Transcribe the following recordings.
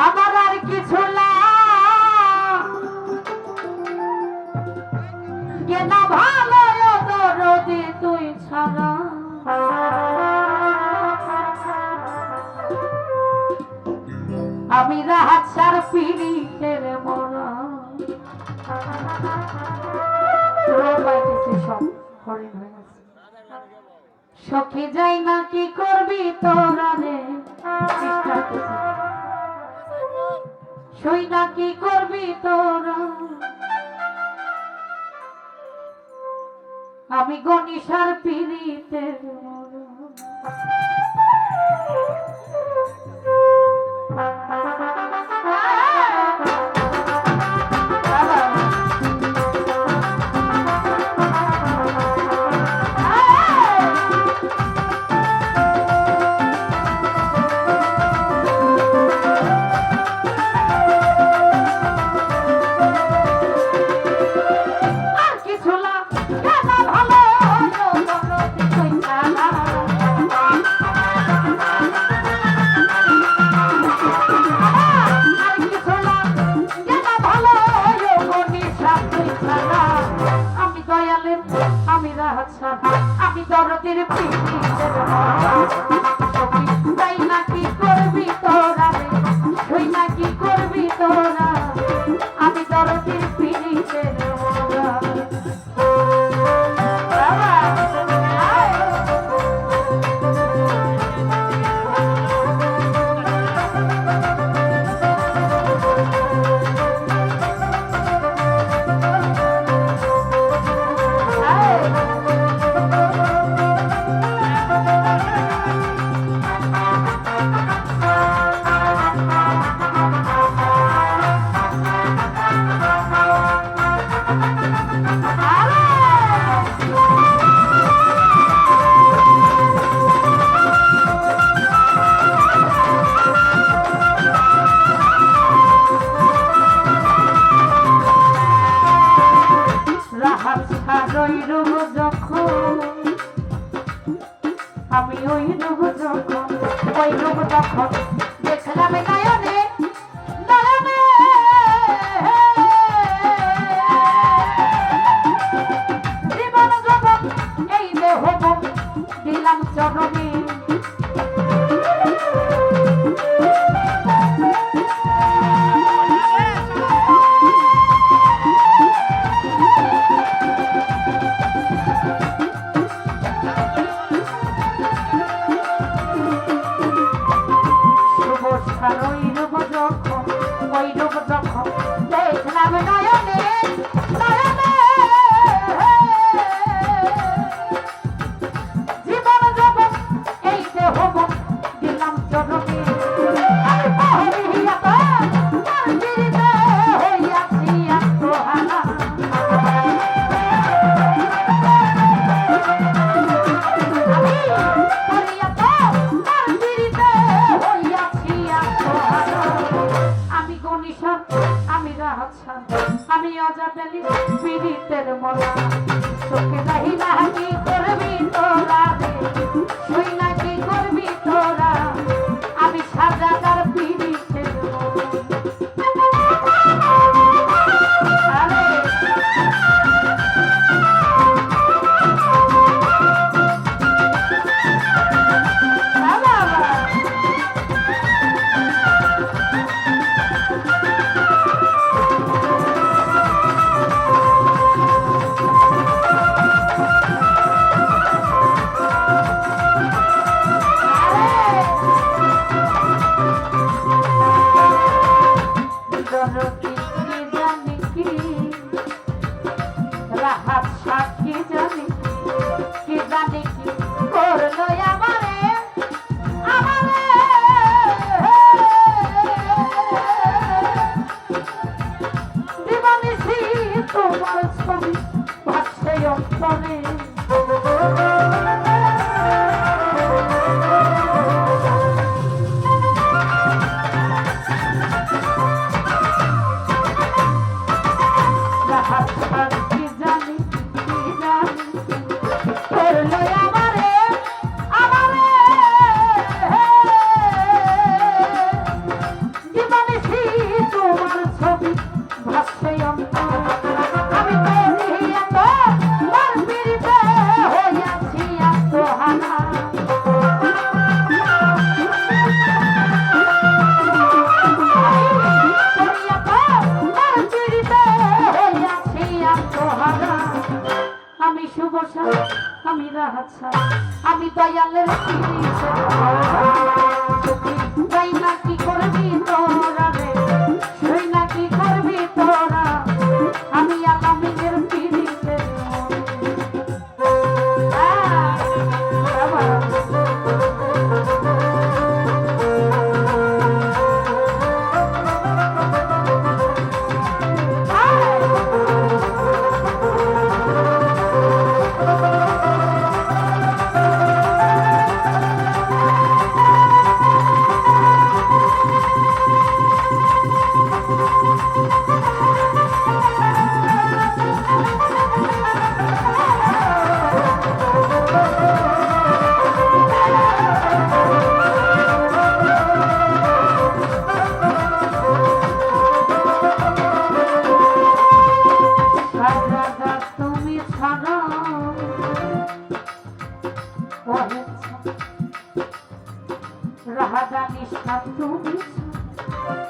আমার আর কিছু না কেনা ভালো দরদি তুই ছাড়া আমি রাহাত সার পিড়িতের মরা সখী যাই না কি করবি তোরা রে সই না কি করবি তোরা আমি গণিসার পিড়িতের মরা আমি দরদের তাই না কি করবি তোরা তুই না কি করবি তোরা আমি দরদের পিড়িতের মরা আমি ওই রূপ যখন দেখলাম নয়নে নয়নে জীবন যখন এই দেহ দিলাম চরণে দেখলাম নয়নে নয়নে জীবন যখন এই দেহ দিলাম চরণে হইয়াছি আত্মহারা আমি অজাদালি পীড়িতের মরা তোকে যাই না কি করবি তোরা রে তুই না কি করবি তোরা আমি সাজাদার পীড়িতের রাহাত সাক্ষী জানি কি জানি কি করলো আমারে আমারে দিবানিসি তোমার ছবি ভাসছে অন্তরে রাহাত সাক্ষী জানি কি জানি শুভ সাজ আমি রাহাত সাজ আমি দয়ালের তাই না কি করবি তোরা রে তুই না কি করবি তোরা আমি আলামিনের পিড়িতে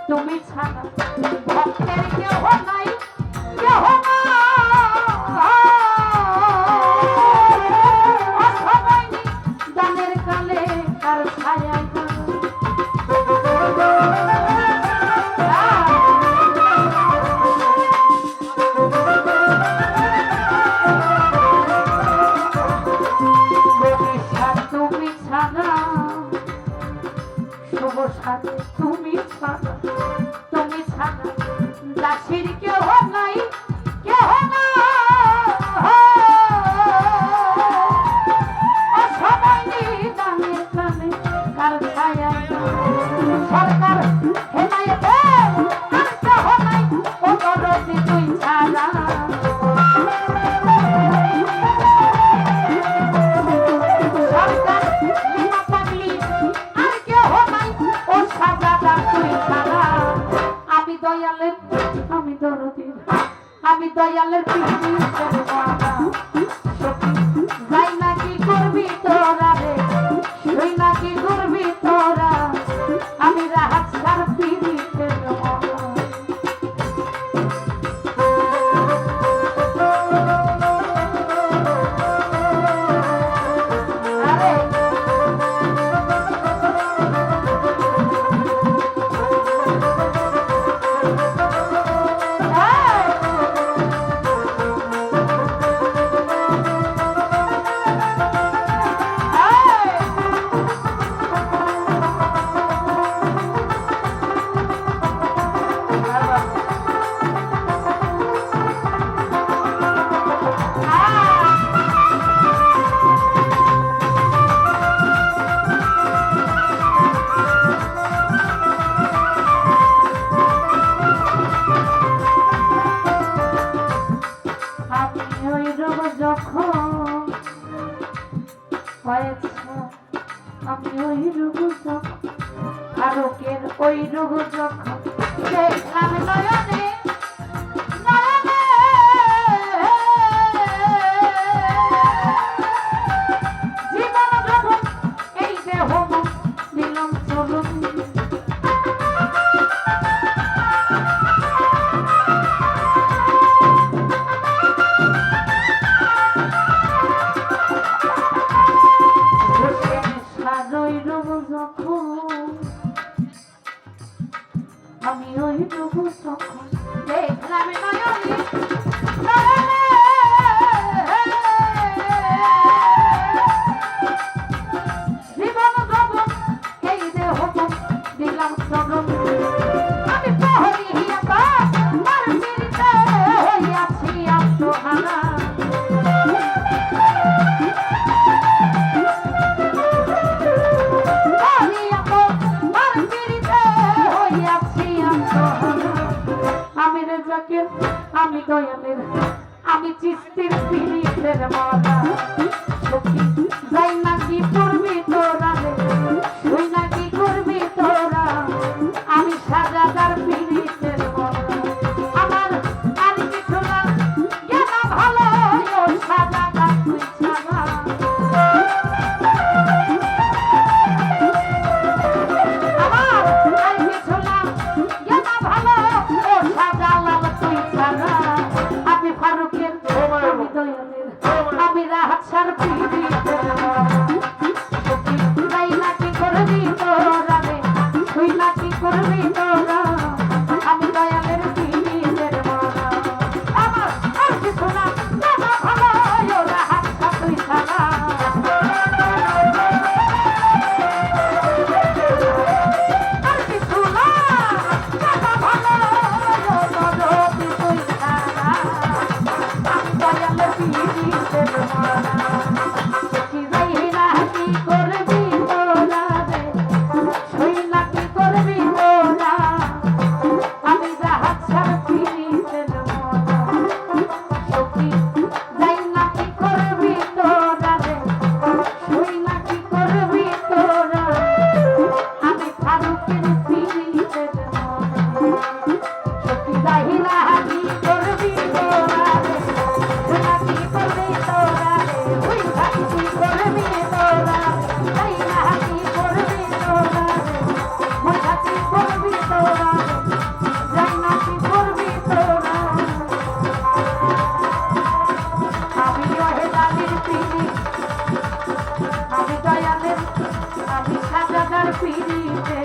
তুমি ছাড়া ভক্তের কেহ নাই কেহ দানের কালে তার ছায়া তুমি ছাড়া শুভ সাথে তুমি ছাড়া দাসির কেহ নাই কেহ না সবাই দানের কানে কার ছায়া সরকার হেমায়েতে আর কেহ নাই ও দরদি তুই ছাড়া আমি দয়ালের পিড়িতের মালা যাই না কি করবি তোরা রে তুই না কি করবি তোরা আমি রাহাত সার পিড়িতের মালা আমি ওই রোগ ফারুকের ওই রোগ যখন দেখলাম নয়নে জীবন যখন এই দেহ দিলাম চলুন আমি ওই রূপ তখন দেখলাম নয়নে জীবন যখন এই দেহ দিলাম চলুন আমি পহরিয়া মার পিড়িতে হইয়াছি আত্মহারা আমি দয়ালের আমি চিস্তির পিড়িতের মালা যাই নাকি করবি তোরা তুই নাকি করবি তোরা আমি সাজাদার পিড়িতের মালা আমার আর কিছু না গেলা ভালো সাজাদার তুই ছাড়া আমার আর কিছু না গেলা ভালো সাজালাল তুই ছাড়া আমি ফারুকের আমি দয়ালের আমি রাহার পিড়িতে তাই নাকি করবি তোরা রে তুই নাকি করবি তোরা আমি দয়ালের পিড়িতের মানা আমার আর কিছু না দাদা ভালো ওরা হাত তুই ছাড়া আর কিছু না দাদা ভালো ওরা তুই ছাড়া আমি দয়ালের পিড়িতের মানা কি যাই না কি করবি তোরা রে তুই নাকি করবি তোরা আমি রাহাত ছাড় পিড়িতের মানা সখী যাই নাকি করবি তোরা রে তুই নাকি করবি তোরা আমি ফারুকের পিড়িতের মানা সখী যাই না কি করবি তোরা রে তুই নাকি করবি তোরা রে তুই নাকি করবি তোরা যাই না কি করবি তোরা রে তুই নাকি করবি তোরা যাই নাকি করবি তোরা আমি ওহেদালির পিড়ি আমি দয়ালের আমি সাজাদার পিড়িতে